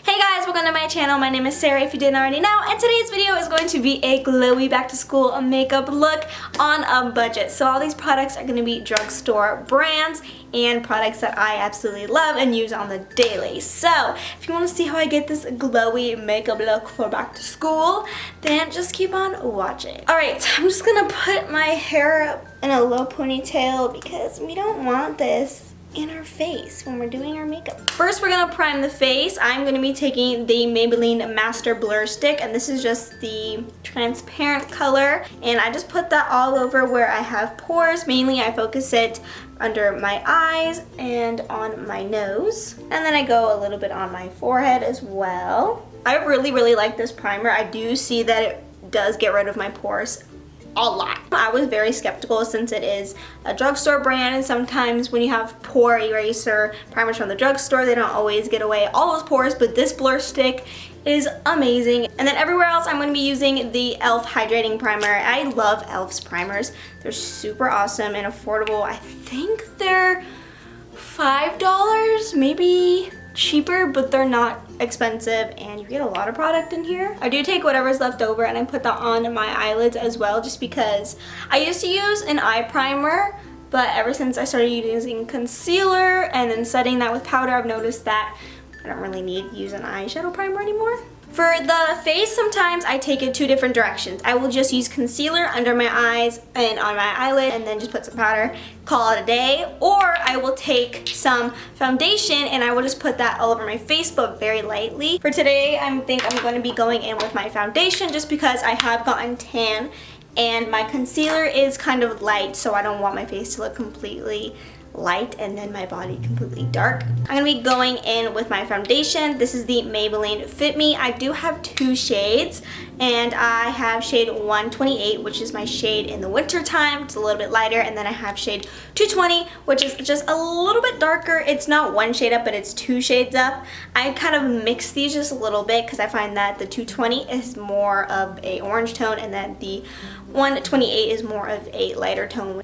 Hey guys, welcome to my channel. My name is Sarah, if you didn't already know, and today's video is going to be a glowy back to school makeup look on a budget. So all these products are going to be drugstore brands and products that I absolutely love and use on the daily. So if you want to see how I get this glowy makeup look for back to school, then just keep on watching. Alright, I'm just going to put my hair in a low ponytail because we don't want this in our face when we're doing our makeup. First, we're gonna prime the face. I'm gonna be taking the Maybelline Master Blur Stick, and this is just the transparent color, and I just put that all over where I have pores. Mainly I focus it under my eyes and on my nose, and then I go a little bit on my forehead as well. I really like this primer. I do see that it does get rid of my pores a lot. I was very skeptical since it is a drugstore brand, and sometimes when you have pore eraser primers from the drugstore, they don't always get away all those pores, but this blur stick is amazing. And then everywhere else I'm going to be using the e.l.f. Hydrating Primer. I love e.l.f.'s primers. They're super awesome and affordable. I think they're $5, maybe cheaper, but they're not expensive, and you get a lot of product in here. I do take whatever's left over and I put that on my eyelids as well, just because I used to use an eye primer, but ever since I started using concealer and then setting that with powder, I've noticed that I don't really need to use an eyeshadow primer anymore. For the face, sometimes I take it two different directions. I will just use concealer under my eyes and on my eyelid and then just put some powder, call it a day. Or I will take some foundation and I will just put that all over my face, but very lightly. For today, I think I'm going to be going in with my foundation just because I have gotten tan and my concealer is kind of light, so I don't want my face to look completely light and then my body completely dark. I'm gonna be going in with my foundation. This is the Maybelline Fit Me. I do have two shades, and I have shade 128, which is my shade in the winter time. It's a little bit lighter, and then I have shade 220, which is just a little bit darker. It's not one shade up, but it's two shades up. I kind of mix these just a little bit because I find that the 220 is more of a orange tone, and then the 128 is more of a lighter tone.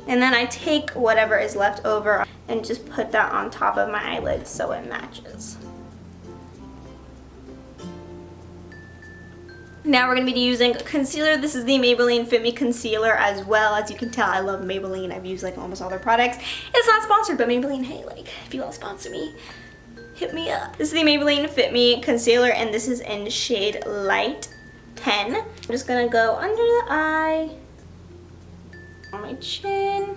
And then I take whatever is left over and just put that on top of my eyelid so it matches. Now we're going to be using concealer. This is the Maybelline Fit Me Concealer as well. As you can tell, I love Maybelline. I've used like almost all their products. It's not sponsored, but Maybelline, hey, like if you want to sponsor me, hit me up. This is the Maybelline Fit Me Concealer, and this is in shade Light 10. I'm just going to go under the eye, on my chin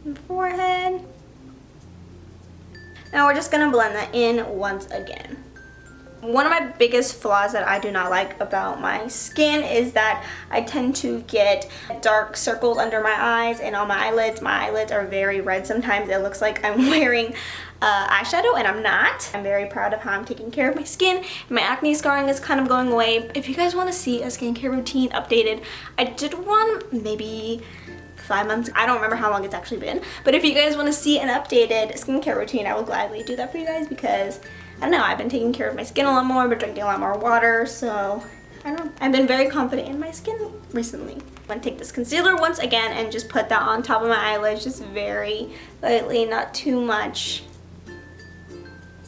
and forehead. Now we're just gonna blend that in once again. One of my biggest flaws that I do not like about my skin is that I tend to get dark circles under my eyes and on my eyelids. My eyelids are very red sometimes. It looks like I'm wearing eyeshadow, and I'm not. I'm very proud of how I'm taking care of my skin. My acne scarring is kind of going away. If you guys want to see a skincare routine updated, I did one maybe 5 months. I don't remember how long it's actually been, but if you guys want to see an updated skincare routine, I will gladly do that for you guys, because I don't know, I've been taking care of my skin a lot more, but drinking a lot more water, so I don't know. I've been very confident in my skin recently. I'm going to take this concealer once again and just put that on top of my eyelids, just very lightly, not too much.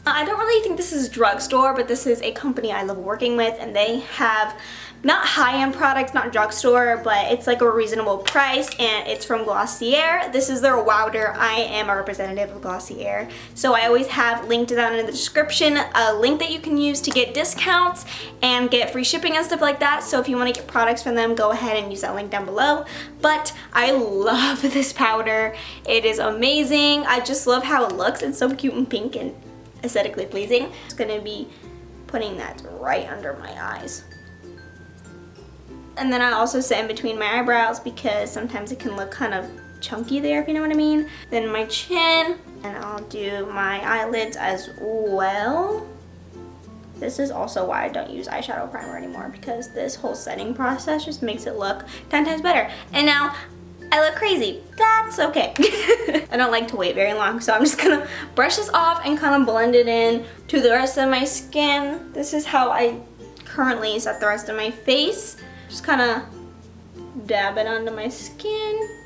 I don't really think this is drugstore, but this is a company I love working with, and they have not high-end products, not drugstore, but it's like a reasonable price, and it's from Glossier. This is their Wowder. I am a representative of Glossier, so I always have linked down in the description a link that you can use to get discounts and get free shipping and stuff like that. So if you want to get products from them, go ahead and use that link down below. But I love this powder. It is amazing. I just love how it looks. It's so cute and pink and aesthetically pleasing. I'm just gonna be putting that right under my eyes. And then I also set in between my eyebrows because sometimes it can look kind of chunky there, if you know what I mean. Then my chin, and I'll do my eyelids as well. This is also why I don't use eyeshadow primer anymore, because this whole setting process just makes it look 10 times better. And now I look crazy. That's okay. I don't like to wait very long, so I'm just gonna brush this off and kind of blend it in to the rest of my skin. This is how I currently set the rest of my face. Just kind of dab it onto my skin.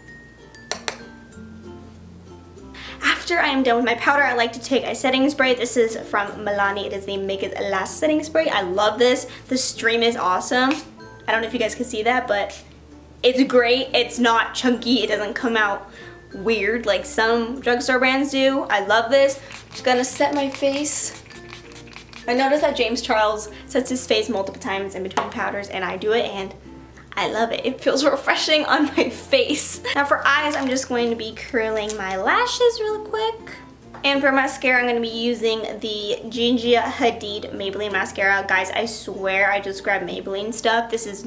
After I am done with my powder, I like to take a setting spray. This is from Milani. It is the Make It Last setting spray. I love this. The stream is awesome. I don't know if you guys can see that, but it's great. It's not chunky. It doesn't come out weird like some drugstore brands do. I love this. Just gonna set my face. I noticed that James Charles sets his face multiple times in between powders, and I do it, and I love it. It feels refreshing on my face. Now for eyes, I'm just going to be curling my lashes real quick. And for mascara, I'm going to be using the Gigi Hadid Maybelline mascara. Guys, I swear I just grabbed Maybelline stuff. This is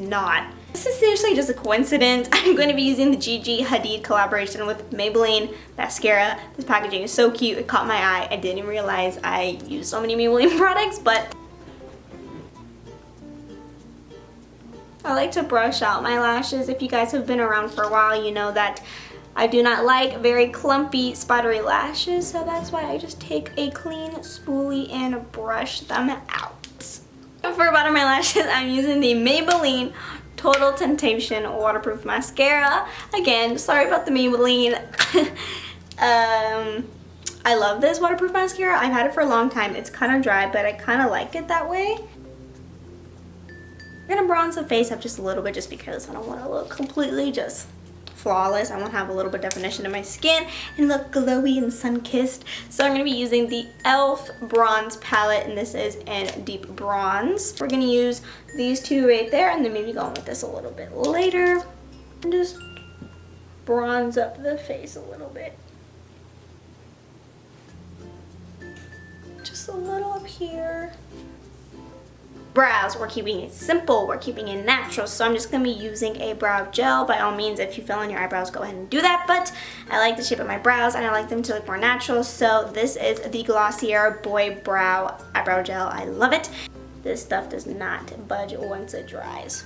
seriously just a coincidence. I'm going to be using the Gigi Hadid collaboration with Maybelline mascara. This packaging is so cute. It caught my eye. I didn't realize I use so many Maybelline products, but I like to brush out my lashes. If you guys have been around for a while, you know that I do not like very clumpy, spottery lashes, so that's why I just take a clean spoolie and brush them out. For bottom of my lashes, I'm using the Maybelline Total Temptation Waterproof Mascara. Again, sorry about the Maybelline. I love this waterproof mascara. I've had it for a long time. It's kind of dry, but I kind of like it that way. I'm gonna bronze the face up just a little bit just because I don't want to look completely just flawless. I want to have a little bit of definition in my skin and look glowy and sun-kissed. So I'm going to be using the e.l.f. bronze palette, and this is in deep bronze. We're going to use these two right there, and then maybe go on with this a little bit later. And just bronze up the face a little bit. Just a little up here. Brows, we're keeping it simple, we're keeping it natural, so I'm just going to be using a brow gel. By all means, if you fill in your eyebrows, go ahead and do that, but I like the shape of my brows and I like them to look more natural, so this is the Glossier Boy Brow Eyebrow Gel. I love it. This stuff does not budge once it dries.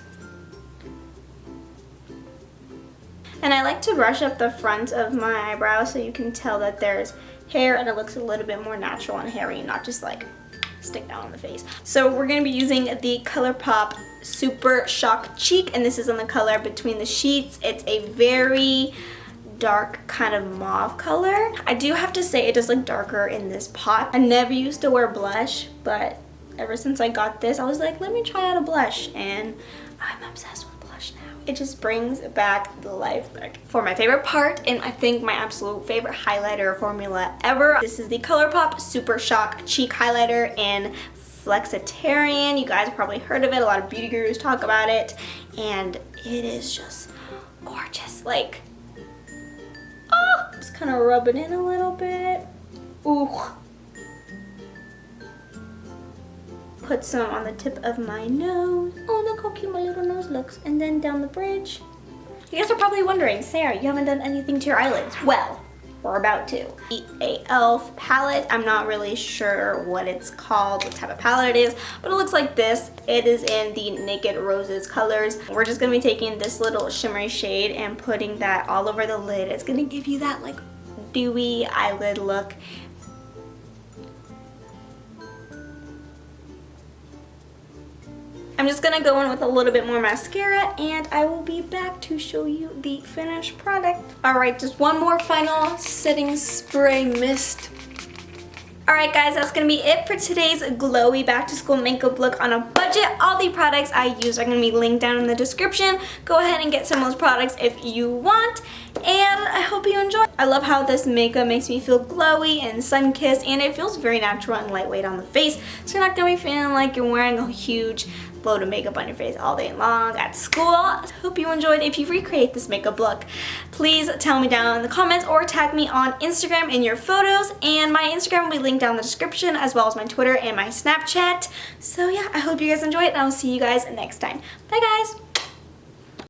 And I like to brush up the front of my eyebrows so you can tell that there's hair and it looks a little bit more natural and hairy, not just like stick down on the face. So we're going to be using the ColourPop Super Shock Cheek, and this is in the color Between the Sheets. It's a very dark kind of mauve color. I do have to say it does look darker in this pot. I never used to wear blush, but ever since I got this, I was like, let me try out a blush, and I'm obsessed with blush now. It just brings back the life back. For my favorite part, and I think my absolute favorite highlighter formula ever, this is the ColourPop Super Shock Cheek Highlighter in Flexitarian. You guys have probably heard of it. A lot of beauty gurus talk about it, and it is just gorgeous. Like, oh, just kind of rub it in a little bit. Ooh. Put some on the tip of my nose. Oh, look how cute my little nose looks. And then down the bridge. You guys are probably wondering, Sarah, you haven't done anything to your eyelids. Well, we're about to. The e.l.f. palette. I'm not really sure what it's called, what type of palette it is, but it looks like this. It is in the Naked Roses colors. We're just gonna be taking this little shimmery shade and putting that all over the lid. It's gonna give you that like dewy eyelid look. I'm just gonna go in with a little bit more mascara, and I will be back to show you the finished product. Alright, just one more final setting spray mist. Alright guys, that's going to be it for today's glowy back to school makeup look on a budget. All the products I use are going to be linked down in the description. Go ahead and get some of those products if you want. And I hope you enjoy. I love how this makeup makes me feel glowy and sun-kissed, and it feels very natural and lightweight on the face. So you're not going to be feeling like you're wearing a huge load of makeup on your face all day long at school. Hope you enjoyed. If you recreate this makeup look, please tell me down in the comments or tag me on Instagram in your photos, and my Instagram will be linked down in the description, as well as my Twitter and my Snapchat. So yeah, I hope you guys enjoyed, and I'll see you guys next time. Bye guys!